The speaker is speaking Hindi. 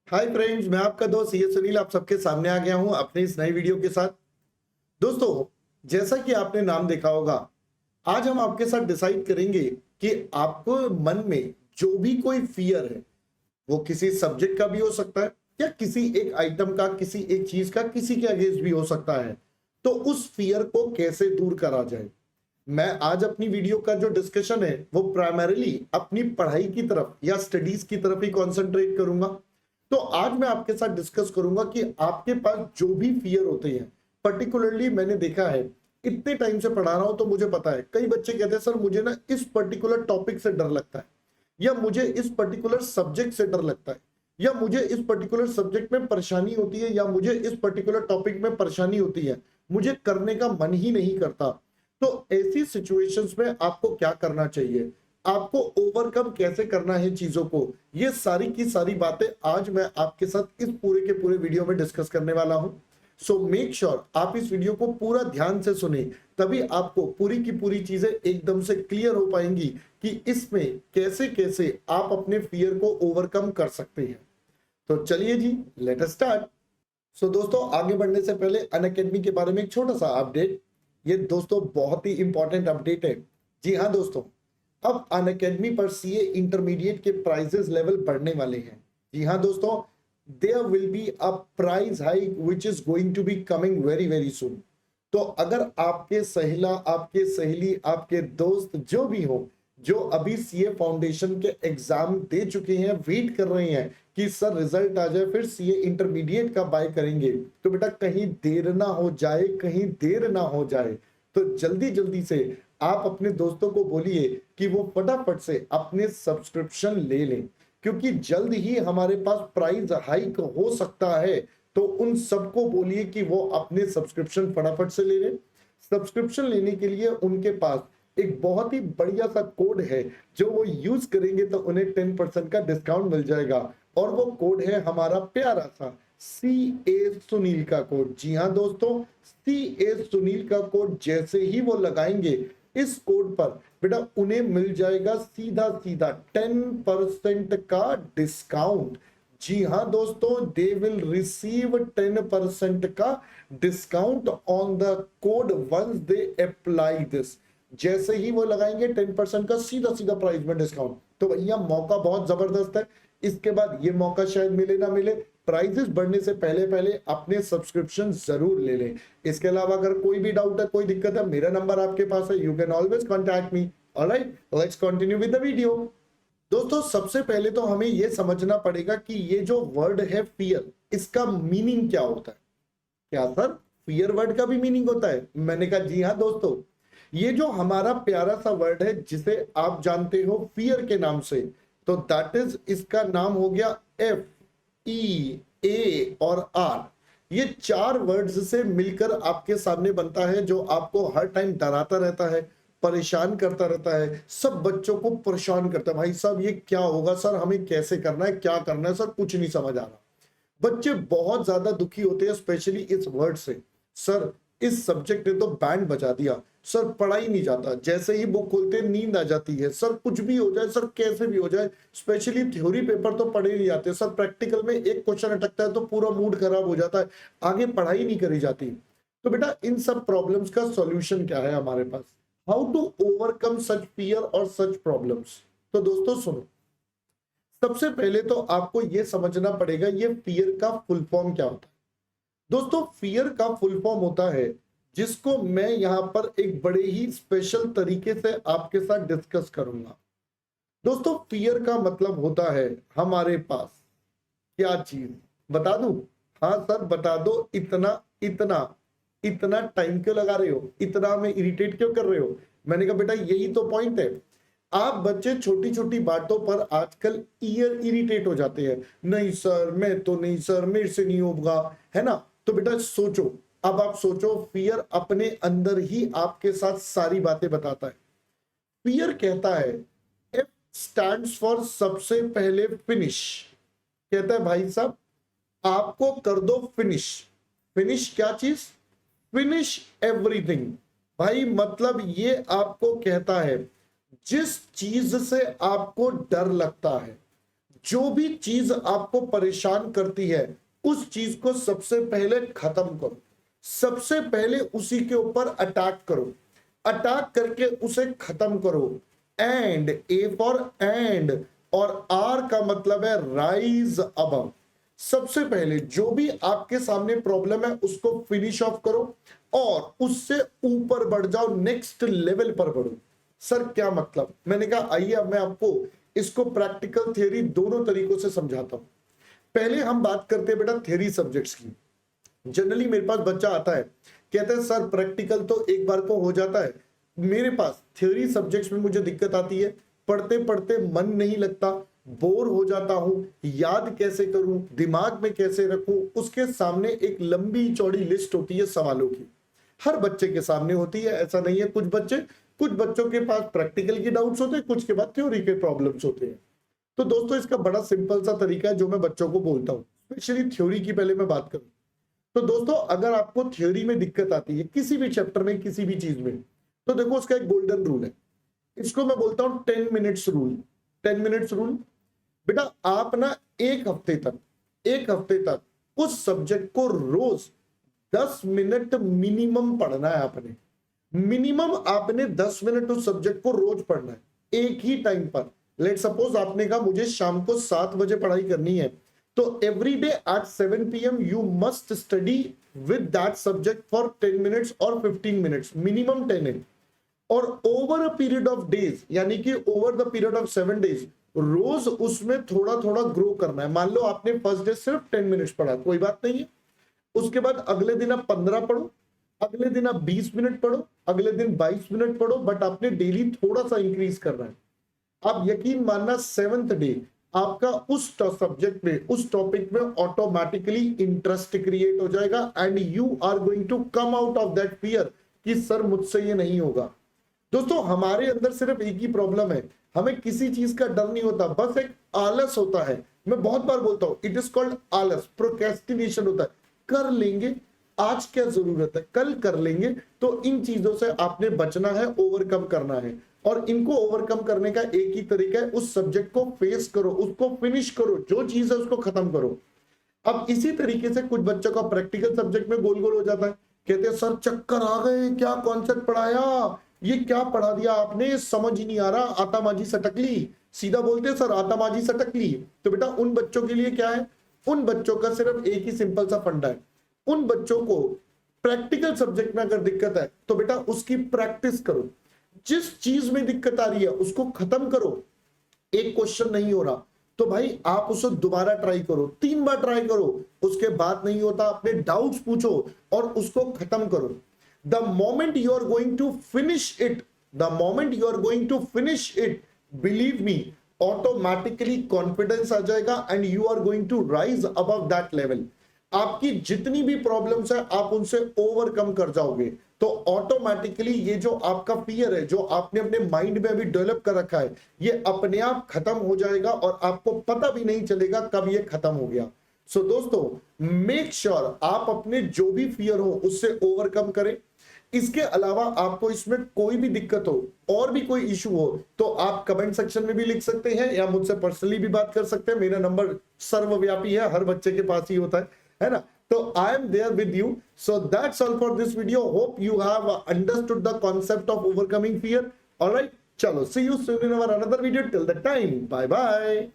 हाय फ्रेंड्स, मैं आपका दोस्त ये सुनील आप सबके सामने आ गया हूं अपनी इस नई वीडियो के साथ। दोस्तों, जैसा कि आपने नाम देखा होगा, आज हम आपके साथ डिसाइड करेंगे कि आपको मन में जो भी कोई फियर है, वो किसी सब्जेक्ट का भी हो सकता है या किसी एक आइटम का, किसी एक चीज का, किसी के अगेंस्ट भी हो सकता है। तो उस फियर को कैसे दूर करा जाए, मैं आज अपनी वीडियो का जो डिस्कशन है वो प्राइमरीली अपनी पढ़ाई की तरफ या स्टडीज की तरफ ही कॉन्सेंट्रेट करूंगा। तो आज मैं आपके साथ डिस्कस करूंगा कि आपके पास जो भी फियर होते हैं, पर्टिकुलरली मैंने देखा है, इतने टाइम से पढ़ा रहा हूं तो मुझे पता है कई बच्चे कहते हैं सर मुझे ना इस पर्टिकुलर टॉपिक से डर लगता है, या मुझे इस पर्टिकुलर सब्जेक्ट से डर लगता है, या मुझे इस पर्टिकुलर सब्जेक्ट में परेशानी होती है, या मुझे इस पर्टिकुलर टॉपिक में परेशानी होती है, मुझे करने का मन ही नहीं करता। तो ऐसी सिचुएशंस में आपको क्या करना चाहिए, आपको ओवरकम कैसे करना है चीजों को, ये सारी की सारी बातें आज मैं आपके साथ इस पूरे के पूरे वीडियो में डिस्कस करने वाला हूं। सो मेक श्योर आप इस वीडियो को पूरा ध्यान से सुने, तभी आपको पूरी की पूरी चीजें एकदम से क्लियर हो पाएंगी कि इसमें कैसे कैसे आप अपने फियर को ओवरकम कर सकते हैं। तो चलिए जी, लेट अस स्टार्ट। सो दोस्तों, आगे बढ़ने से पहले अनअकैडमी के बारे में एक छोटा सा अपडेट। ये दोस्तों बहुत ही इंपॉर्टेंट अपडेट है। जी हाँ दोस्तों, अब अनअकैडमी पर सीए इंटरमीडिएट के प्राइजेस लेवल बढ़ने वाले हैं। जी हाँ दोस्तों, there will be a price hike which is going to be coming very very soon. तो अगर आपके सहेला, आपके सहेली, आपके दोस्त जो भी हो, जो अभी सीए फाउंडेशन के एग्जाम दे चुके हैं, वेट कर रहे हैं कि सर रिजल्ट आ जाए फिर सीए इंटरमीडिएट का बाय करेंगे, तो बेटा कहीं देर ना हो जाए, कहीं देर ना हो जाए, तो जल्दी जल्दी से आप अपने दोस्तों को बोलिए कि वो फटाफट से अपने सब्सक्रिप्शन ले लें, क्योंकि जल्द ही हमारे पास प्राइस हाइक हो सकता है। तो उन सबको बोलिए कि वो अपने सब्सक्रिप्शन फटाफट से ले लें। सब्सक्रिप्शन लेने के लिए उनके पास एक बहुत ही बढ़िया सा कोड है, जो वो यूज करेंगे तो उन्हें 10% का डिस्काउंट मिल जाएगा। और वो कोड है हमारा प्यारा सा CA सुनील का कोड। जी हाँ दोस्तों, CA सुनील का कोड जैसे ही वो लगाएंगे, इस कोड पर बेटा उन्हें मिल जाएगा सीधा सीधा 10% का डिस्काउंट। जी हाँ दोस्तों, दे विल रिसीव 10% का discount on the code once they apply this. जैसे ही वो लगाएंगे 10% का सीधा सीधा प्राइस में डिस्काउंट। तो भैया मौका बहुत जबरदस्त है। इसके बाद ये मौका शायद मिले ना मिले, प्राइजेस बढ़ने से पहले पहले अपने सब्सक्रिप्शन जरूर ले लें। इसके अलावा अगर कोई भी डाउट है, कोई दिक्कत है, मेरा नंबर आपके पास है, you can always contact me. Alright, let's continue with the video. दोस्तों, सबसे पहले तो हमें यह समझना पड़ेगा कि ये जो वर्ड है फियर, इसका मीनिंग क्या होता है। क्या सर फियर वर्ड का भी मीनिंग होता है? मैंने कहा जी हाँ दोस्तों, ये जो हमारा प्यारा सा वर्ड है जिसे आप जानते हो फियर के नाम से, तो दैट इज, इसका नाम हो गया FEA और R। ये चार वर्ड्स से मिलकर आपके सामने बनता है, जो आपको हर टाइम डराता रहता है, परेशान करता रहता है, सब बच्चों को परेशान करता है। भाई साहब ये क्या होगा सर, हमें कैसे करना है, क्या करना है सर, कुछ नहीं समझ आ रहा। बच्चे बहुत ज्यादा दुखी होते हैं स्पेशली इस वर्ड से। सर इस सब्जेक्ट ने तो बैंड बजा दिया, सर पढ़ा ही नहीं जाता, जैसे ही बुक खोलते नींद आ जाती है, सर कुछ भी हो जाए, सर कैसे भी हो जाए, स्पेशली थ्योरी पेपर तो पढ़े नहीं जाते, सर प्रैक्टिकल में एक क्वेश्चन अटकता है तो पूरा मूड खराब हो जाता है, आगे पढ़ाई नहीं करी जाती। तो बेटा इन सब प्रॉब्लम्स का सॉल्यूशन क्या है हमारे पास, how to overcome such fear और सच प्रॉब्लम्स। तो दोस्तों सुनो, सबसे पहले तो आपको यह समझना पड़ेगा ये फियर का फुल फॉर्म क्या होता है। दोस्तों फियर का फुल फॉर्म होता है, जिसको मैं यहां पर एक बड़े ही स्पेशल तरीके से आपके साथ डिस्कस करूंगा। दोस्तों फियर का मतलब होता है हमारे पास क्या चीज, बता दूं? हाँ सर बता दो, इतना इतना इतना टाइम क्यों लगा रहे हो, इतना में इरिटेट क्यों कर रहे हो? मैंने कहा बेटा यही तो पॉइंट है। आप बच्चे छोटी छोटी बातों पर आजकल इरिटेट हो जाते हैं, नहीं सर मैं तो नहीं, सर मेरे से नहीं होगा, है ना। तो बेटा सोचो, अब आप सोचो, फियर अपने अंदर ही आपके साथ सारी बातें बताता है। फियर कहता है F स्टैंड्स फॉर सबसे पहले फिनिश। कहता है भाई साहब आपको कर दो फिनिश। फिनिश क्या चीज? Finish everything. भाई मतलब ये आपको कहता है जिस चीज से आपको डर लगता है, जो भी चीज आपको परेशान करती है उस चीज को सबसे पहले खत्म करो, सबसे पहले उसी के ऊपर अटैक करो, अटैक करके उसे खत्म करो। एंड, ए फॉर एंड और आर का मतलब है राइज अबव। सबसे पहले जो भी आपके सामने प्रॉब्लम है उसको फिनिश ऑफ करो और उससे ऊपर बढ़ जाओ, नेक्स्ट लेवल पर बढ़ो। सर क्या मतलब? मैंने कहा आइए अब मैं आपको इसको प्रैक्टिकल थियरी दोनों तरीकों से समझाता हूं। पहले हम बात करते हैं बेटा थ्योरी सब्जेक्ट्स की। जनरली मेरे पास बच्चा आता है, कहता है सर प्रैक्टिकल तो एक बार को हो जाता है, मेरे पास थ्योरी सब्जेक्ट्स में मुझे दिक्कत आती है, पढ़ते पढ़ते मन नहीं लगता, बोर हो जाता हूं, याद कैसे करूं, दिमाग में कैसे रखूं। उसके सामने एक लंबी चौड़ी लिस्ट होती है सवालों की, हर बच्चे के सामने होती है, ऐसा नहीं है। कुछ बच्चों के पास प्रैक्टिकल की डाउट्स होते हैं, कुछ के बाद थ्योरी के प्रॉब्लम्स होते हैं। तो दोस्तों इसका बड़ा सिंपल सा तरीका है जो मैं बच्चों को बोलता हूं, स्पेशली थ्योरी की पहले मैं बात करूं। तो दोस्तों अगर आपको थ्योरी में दिक्कत आती है किसी भी चैप्टर में, किसी भी चीज में, तो देखो उसका एक गोल्डन रूल है, इसको मैं बोलता हूं 10 मिनट्स रूल। 10 मिनट्स रूल बेटा, आप ना एक हफ्ते तक उस सब्जेक्ट को रोज 10 मिनट मिनिमम पढ़ना है। आपने मिनिमम आपने 10 मिनट उस सब्जेक्ट को रोज पढ़ना है, एक ही टाइम पर। लेट सपोज आपने कहा मुझे शाम को 7 बजे पढ़ाई करनी है, तो every day at 7 PM you must study with that subject for 10 minutes और 15 मिनट्स, मिनिमम 10 है। और over a period of days, यानी कि over the period of 7 days, रोज उसमें थोड़ा थोड़ा ग्रो करना है। मान लो आपने फर्स्ट डे सिर्फ 10 मिनट्स पढ़ा, कोई बात नहीं है, उसके बाद अगले दिन आप 15 पढ़ो, अगले दिन आप 20 मिनट पढ़ो, अगले दिन 22 मिनट पढ़ो, बट आपने डेली थोड़ा सा इंक्रीज करना है। आप यकीन मानना 7th डे आपका उस सब्जेक्ट में, उस टॉपिक में ऑटोमेटिकली इंटरेस्ट क्रिएट हो जाएगा and you are going to come out of that fear कि सर मुझसे ये नहीं होगा। दोस्तों हमारे अंदर सिर्फ एक ही प्रॉब्लम है, हमें किसी चीज का डर नहीं होता, बस एक आलस होता है। मैं बहुत बार बोलता हूं, इट इज कॉल्ड आलस, प्रोक्रेस्टिनेशन होता है। कर लेंगे, आज क्या जरूरत है, कल कर लेंगे। तो इन चीजों से आपने बचना है, ओवरकम करना है, और इनको ओवरकम करने का एक ही तरीका है, उस सब्जेक्ट को फेस करो, उसको फिनिश करो, जो चीज है उसको खत्म करो। अब इसी तरीके से कुछ बच्चों का प्रैक्टिकल सब्जेक्ट में गोल गोल हो जाता है, कहते हैं सर चक्कर आ गए, क्या कॉन्सेप्ट पढ़ाया, ये क्या पढ़ा दिया आपने, समझ ही नहीं आ रहा, आतामाजी सटक ली। सीधा बोलते हैं सर आतामाजी सटक ली। तो बेटा उन बच्चों के लिए क्या है, उन बच्चों का सिर्फ एक ही सिंपल सा फंडा है। उन बच्चों को प्रैक्टिकल सब्जेक्ट में अगर दिक्कत है तो बेटा उसकी प्रैक्टिस करो, जिस चीज में दिक्कत आ रही है उसको खत्म करो। एक क्वेश्चन नहीं हो रहा तो भाई आप उसे दोबारा ट्राई करो, 3 बार ट्राई करो, उसके बाद नहीं होता अपने डाउट्स पूछो और उसको खत्म करो। The moment you are going to finish it, believe me, automatically confidence आ जाएगा and you are going to rise above that level. आपकी जितनी भी प्रॉब्लम्स है आप उनसे ओवरकम कर जाओगे। तो ऑटोमेटिकली ये जो आपका फियर है, जो आपने अपने माइंड में अभी डेवलप कर रखा है, ये अपने आप खत्म हो जाएगा और आपको पता भी नहीं चलेगा कब ये खत्म हो गया। सो दोस्तों मेक श्योर आप अपने जो भी फियर हो उससे ओवरकम करें। इसके अलावा आपको इसमें कोई भी दिक्कत हो और भी कोई इशू हो तो आप कमेंट सेक्शन में भी लिख सकते हैं या मुझसे पर्सनली भी बात कर सकते हैं। मेरा नंबर सर्वव्यापी है, हर बच्चे के पास ही होता है ना। So I am there with you. So that's all for this video. Hope you have understood the concept of overcoming fear. All right. Chalo. See you soon in our another video. Till that time. Bye bye.